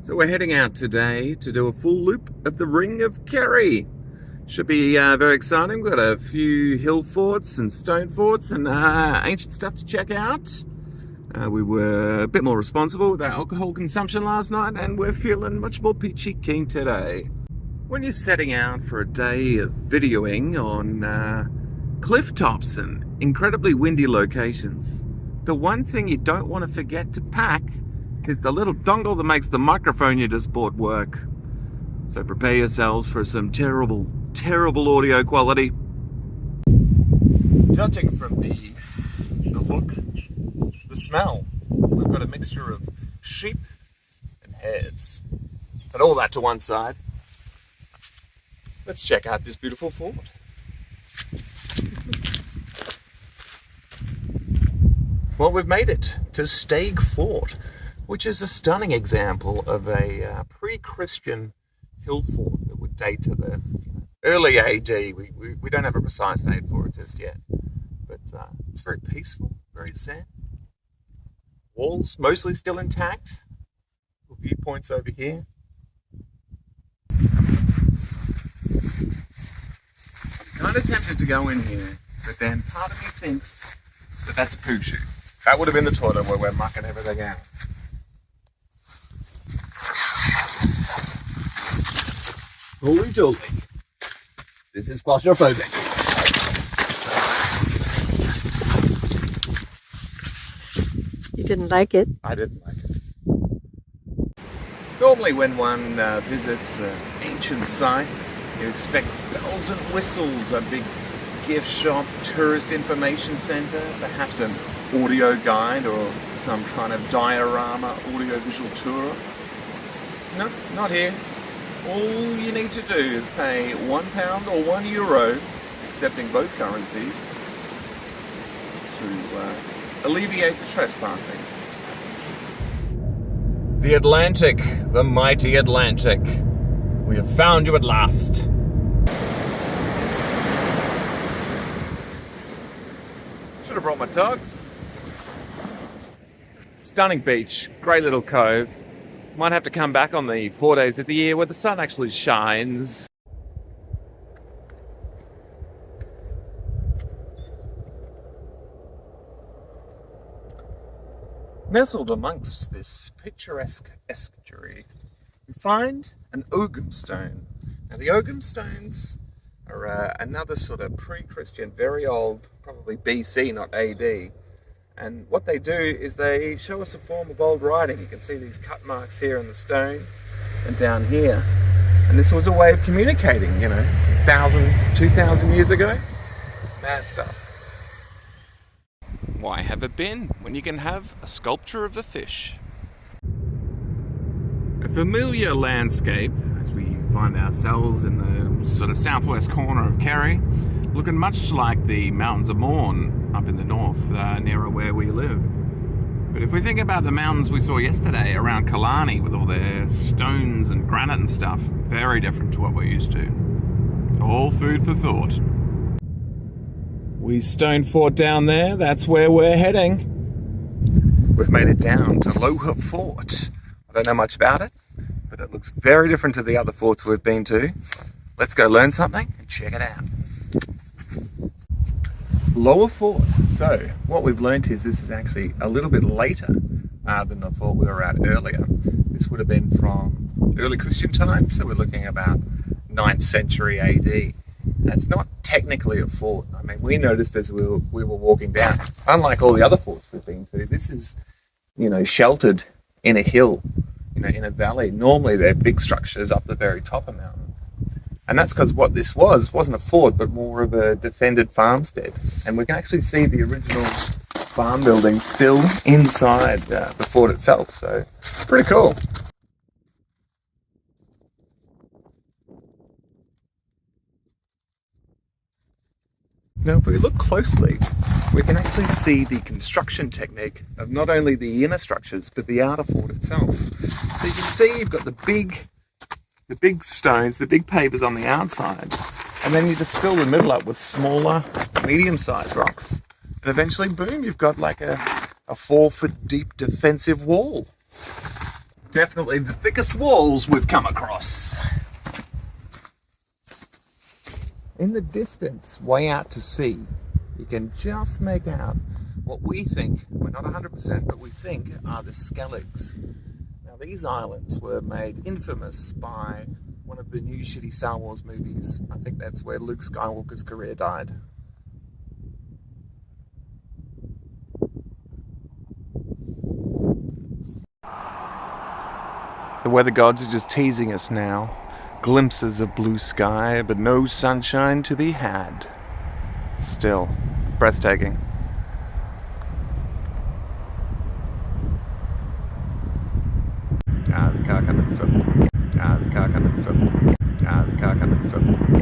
So we're heading out today to do a full loop of the Ring of Kerry. Should be very exciting. We've got a few hill forts and stone forts and ancient stuff to check out. We were a bit more responsible with our alcohol consumption last night, and we're feeling much more peachy keen today. When you're setting out for a day of videoing on cliff tops and incredibly windy locations, the one thing you don't want to forget to pack is the little dongle that makes the microphone you just bought work. So prepare yourselves for some terrible, terrible audio quality. Judging from the look, the smell, we've got a mixture of sheep and hares. But all that to one side, let's check out this beautiful fort. Well, we've made it to Stag Fort, which is a stunning example of a pre-Christian hill fort that would date to the early AD. We don't have a precise date for it just yet, but it's very peaceful, very zen. Walls mostly still intact. Viewpoints over here. I'm kind of tempted to go in here, but then part of me thinks that that's a poo chute. That would have been the toilet where we're mucking everything out. Holy jolly. This is claustrophobic. You didn't like it? I didn't like it. Normally when one visits an ancient site, you expect bells and whistles, a big gift shop, tourist information centre, perhaps an audio guide or some kind of diorama audiovisual tour. No, not here. All you need to do is pay £1 or €1, accepting both currencies, to alleviate the trespassing. The Atlantic, the mighty Atlantic. We have found you at last. Should have brought my togs. Stunning beach, great little cove. Might have to come back on the 4 days of the year where the sun actually shines. Nestled amongst this picturesque estuary, we find an ogham stone. Now the ogham stones are another sort of pre-Christian, very old, probably BC, not AD. And what they do is they show us a form of old writing. You can see these cut marks here in the stone and down here. And this was a way of communicating, 1,000, 2,000 years ago. Mad stuff. Why have a bin when you can have a sculpture of a fish? A familiar landscape as we find ourselves in the sort of southwest corner of Kerry, looking much like the Mountains of Mourne up in the north, nearer where we live. But if we think about the mountains we saw yesterday around Killarney with all their stones and granite and stuff, very different to what we're used to. All food for thought. We stone fort down there, that's where we're heading. We've made it down to Loha Fort. I don't know much about it, but it looks very different to the other forts we've been to. Let's go learn something and check it out. Lower Fort. So what we've learnt is this is actually a little bit later than the fort we were at earlier. This would have been from early Christian times, so we're looking about 9th century AD. That's not technically a fort. I mean, we noticed as we were walking down, unlike all the other forts we've been to, this is, sheltered in a hill, in a valley. Normally they're big structures up the very top of mountains. And that's because what this wasn't a fort, but more of a defended farmstead. And we can actually see the original farm building still inside the fort itself. So, pretty cool. Now, if we look closely, we can actually see the construction technique of not only the inner structures, but the outer fort itself. So you can see you've got the big stones, the big pavers on the outside, and then you just fill the middle up with smaller, medium-sized rocks. And eventually, boom, you've got like a 4-foot deep defensive wall. Definitely the thickest walls we've come across. In the distance, way out to sea, you can just make out what we think, we're not 100%, but we think are the Skelligs. Now these islands were made infamous by one of the new shitty Star Wars movies. I think that's where Luke Skywalker's career died. The weather gods are just teasing us now. Glimpses of blue sky, but no sunshine to be had. Still, breathtaking. There's a car coming, so. There's a car coming, so. There's a car coming, so.